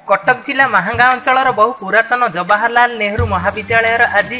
कटक जिला महांगा अंचल बहु पुरातन जवाहरलाल नेहरू महाविद्यालय आज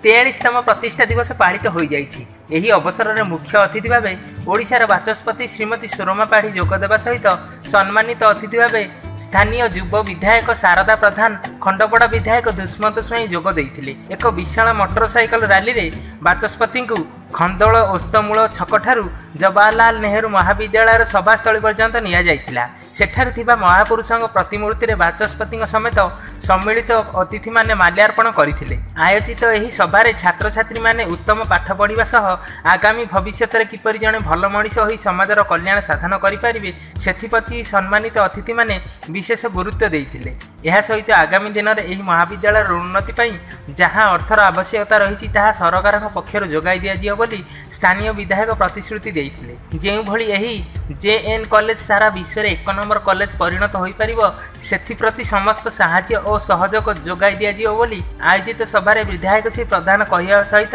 43तम प्रतिष्ठा दिवस पालित हो जाइछि। एही अवसर में मुख्य अतिथि भाव ओडिशार बाचस्पति श्रीमती सुरमा पाढ़ी जोगदेवा सहित सम्मानित अतिथि भाव स्थानीय युव विधायक शारदा प्रधान खंडपड़ा विधायक दुष्मत स्वाई जोग देइथिले। एक विशाल मोटरसाइकल रैली रे बाचस्पति को खंदोल ओस्तमूल छक ठारू जवाहरलाल नेहरू महाविद्यालय सभास्थली पर्यंत निया जाइथिला। सेठारे थिबा महापुरुषों प्रतिमूर्ति रे बाचस्पति समेत सम्मिलित अतिथि माने माल्यार्पण करथिले। आयोजित एही सभारे छात्र छात्री माने उत्तम पाठ पढ़िबा सह आगामी भविष्य में किपरि जणे भल मनीष होई समाजर कल्याण साधन करिपारिबे सेथिप्रति सम्मानित अतिथि माने विशेष गुरुत्व देइथिले। यह सहित आगामी दिन में यह महाविद्यालय उन्नति पई जहाँ अर्थर आवश्यकता रही सरकार पक्षर जोगाई दिया बोली स्थानीय विधायक प्रतिश्रुति देइथिले। जेउ भली यही जेएन कॉलेज सारा विश्व में 1 नंबर कॉलेज परिणत हो पारिबो सेथिप्रति समस्त साहाय्य और सहयोग जोगाई दिया बोली आयोजित सभारे विधायक श्री प्रधान कहवा सहित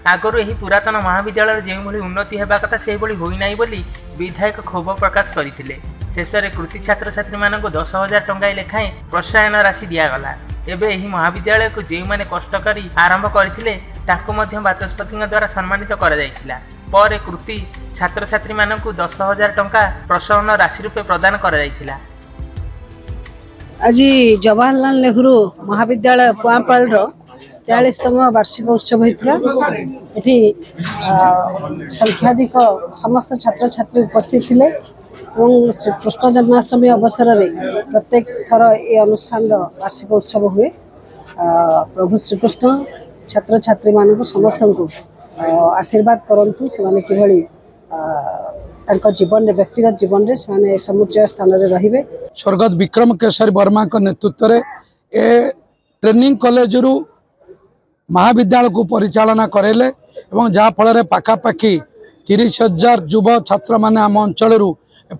आगरू यही पुरातन महाविद्यालय जो भली उन्नति होगा कथा से भली होई नाही बोली विधायक क्षोभ प्रकाश करथिले। शेष में कृति छात्र छात्री मानक 10,000 टंका लेखाएं प्रोत्साहन राशि दिगला। एवं यही महाविद्यालय को जो मैंने कष्ट करी आरंभ करथिले ताकू मध्य बाचस्पति द्वारा सम्मानित करा जायतिला। पर कृति छात्र छात्री मानक 10,000 टंका प्रोत्साहन राशि रूपे प्रदान करा जायतिला। आज जवाहरलाल नेहरू महाविद्यालय कुआपाल 43तम वार्षिक उत्सव होता। ये संख्याधिक समस्त छात्र छात्री उपस्थित थे। श्री कृष्ण जन्माष्टमी अवसर में प्रत्येक थर ये अनुष्ठान वार्षिक उत्सव हुए। प्रभु श्रीकृष्ण छात्र छात्री मानक समस्त को आशीर्वाद करंतु से जीवन व्यक्तिगत जीवन में समुच्चय स्थान में रहिबे। स्वर्गत विक्रम केशरी वर्मा के नेतृत्व में ए ट्रेनिंग कॉलेज रु महाविद्यालय को परिचालना करेले एवं जहाँ फल पाखापाखि 30,000 युव छात्र माने आम अंचल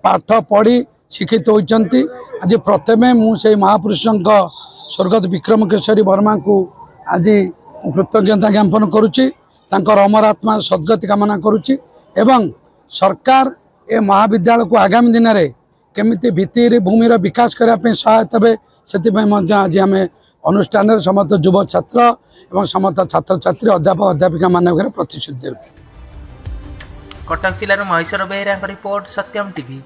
पाठ पढ़ी शिक्षित होती। आज प्रथमे मुझे महापुरुषों स्वर्गत विक्रम केशरी वर्मा को आज कृतज्ञता ज्ञापन करुच्ची। अमर आत्मा सद्गति कामना करुच्ची एवं सरकार ए महाविद्यालय को आगामी दिन में केमिति भित्ति भूमिर विकास करने सहायता हे से आज आम अनुष्ठान समस्त युव छात्र एवं समस्त छात्र छात्री अध्यापक अध्यापिका मान प्रतिश्रुति। कटक जिलार महेश्वर बेहरा रिपोर्ट सत्यम टीवी।